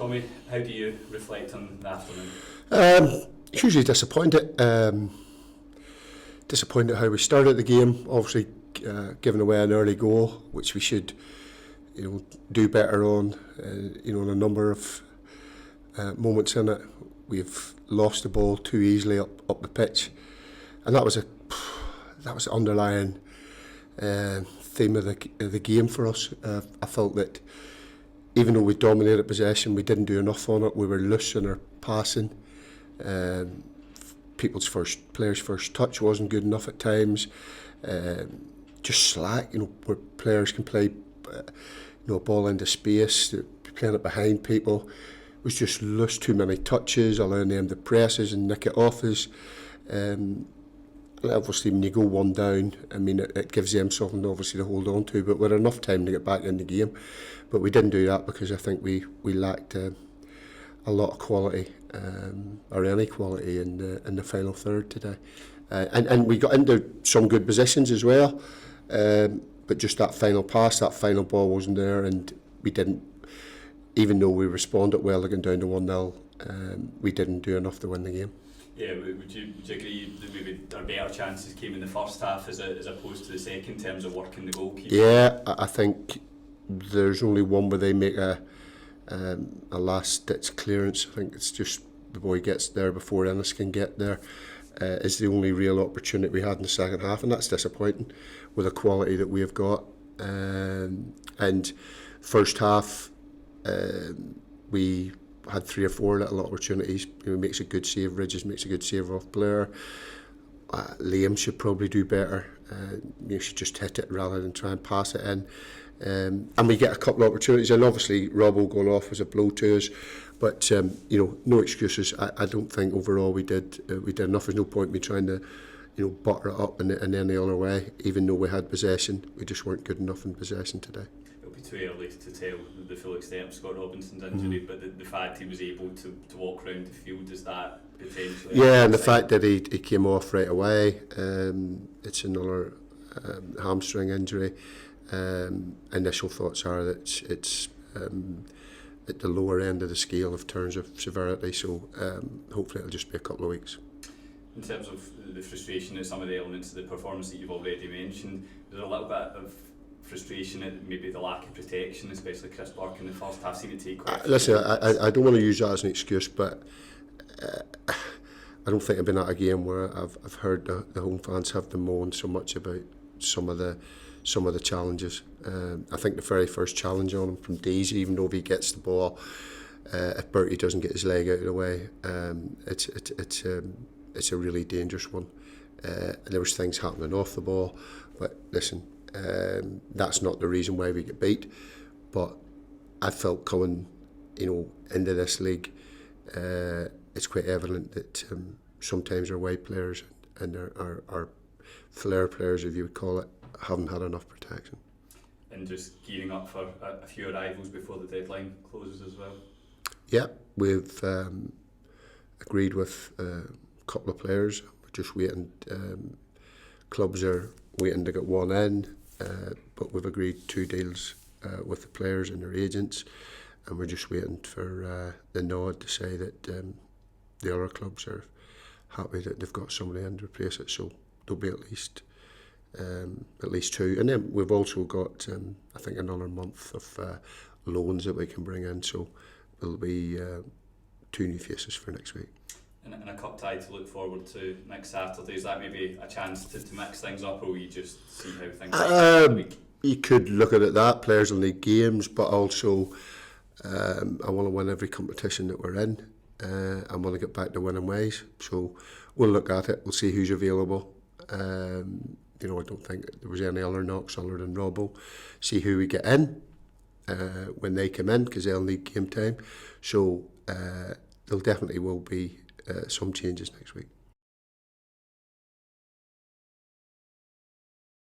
Tommy, how do you reflect on the afternoon? Hugely disappointed. Disappointed how we started the game. Obviously, giving away an early goal, which we should, do better on. In a number of moments in it, we've lost the ball too easily up the pitch, and that was the underlying theme of the game for us. I felt that even though we dominated possession, we didn't do enough on it. We were loose in our passing. Players' first touch wasn't good enough at times. Just slack, where players can play, a ball into space, playing it behind people. It was just loose, too many touches, allowing them to press us and nick it off us. Obviously, when you go one down, it gives them something obviously to hold on to. But with enough time to get back in the game, but we didn't do that because I think we lacked a lot of quality, or any quality in the final third today. And we got into some good positions as well, but just that final pass, that final ball wasn't there, and we didn't. Even though we responded well, looking down to 1-0, we didn't do enough to win the game. Yeah, would you agree that maybe our better chances came in the first half as opposed to the second in terms of working the goalkeeper? Yeah, I think there's only one where they make a last-ditch clearance. I think it's just the boy gets there before Ennis can get there. Is the only real opportunity we had in the second half, and that's disappointing with the quality that we have got. And first half, we had 3 or 4 little opportunities. He makes a good save. Ridges makes a good save off Blair. Liam should probably do better. You should just hit it rather than try and pass it in. And we get a couple of opportunities, and obviously Robbo going off was a blow to us. But no excuses. I don't think overall we did enough. There's no point in me trying to butter it up in any other way. Even though we had possession, we just weren't good enough in possession today. It'll be too early to tell the full extent of Scott Robinson's injury, but the fact he was able to walk around the field, is that potentially? Yeah, and the fact that he came off right away. It's another hamstring injury. Initial thoughts are that it's at the lower end of the scale in terms of severity, so hopefully it'll just be a couple of weeks. In terms of the frustration of some of the elements of the performance that you've already mentioned, there's a little bit of frustration at maybe the lack of protection, especially Chris Burke in the first half. Seemed to take quite listen, I don't want to use that as an excuse, but I don't think I've been at a game where I've heard the home fans have to moan so much about some of the challenges. I think the very first challenge on him from Daisy, even though if he gets the ball, if Bertie doesn't get his leg out of the way, it's a really dangerous one. There was things happening off the ball, but listen, that's not the reason why we get beat. But I felt coming, into this league, it's quite evident that sometimes our wide players and our flair players, if you would call it, haven't had enough protection. And just gearing up for a few arrivals before the deadline closes as well? Yeah, we've agreed with a couple of players. We're just waiting. Clubs are waiting to get one in, but we've agreed 2 deals with the players and their agents, and we're just waiting for the nod to say that the other clubs are happy that they've got somebody in to replace it. So there'll be at least 2, and then we've also got I think another month of loans that we can bring in, so there'll be 2 new faces for next week. And a cup tie to look forward to next Saturday. Is that maybe a chance to mix things up, or will you just see how things are the week? You could look at it that players will need games, but also I want to win every competition that we're in. I want to get back to winning ways, so we'll look at it. We'll see who's available. I don't think there was any other knocks other than Robbo. See who we get in when they come in, because they'll need game time. So there definitely will be some changes next week.